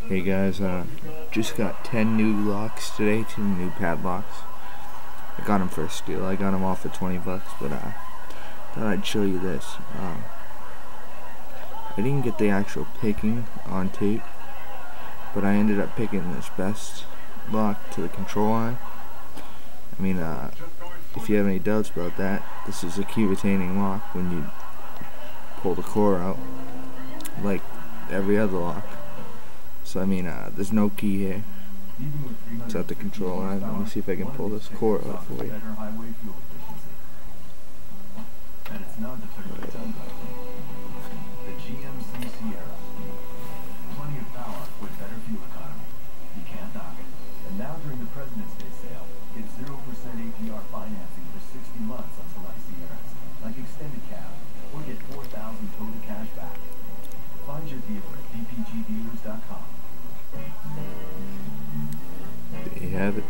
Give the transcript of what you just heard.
Hey guys, just got 10 new locks today, 10 new padlocks. I got them for a steal. I got them all for 20 bucks, but thought I'd show you this. I didn't get the actual picking on tape, but I ended up picking this best lock to the control line. I mean, if you have any doubts about that, this is a key retaining lock when you pull the core out, like every other lock. So I mean, there's no key here. It's at the control line. Let me see if I can pull this core out for you. Now during the President's Day sale, get 0% APR financing for 60 months on select Sierras, like extended cab, or get $4,000 total cash back. Find your dealer at dpgdealers.com. There you have it.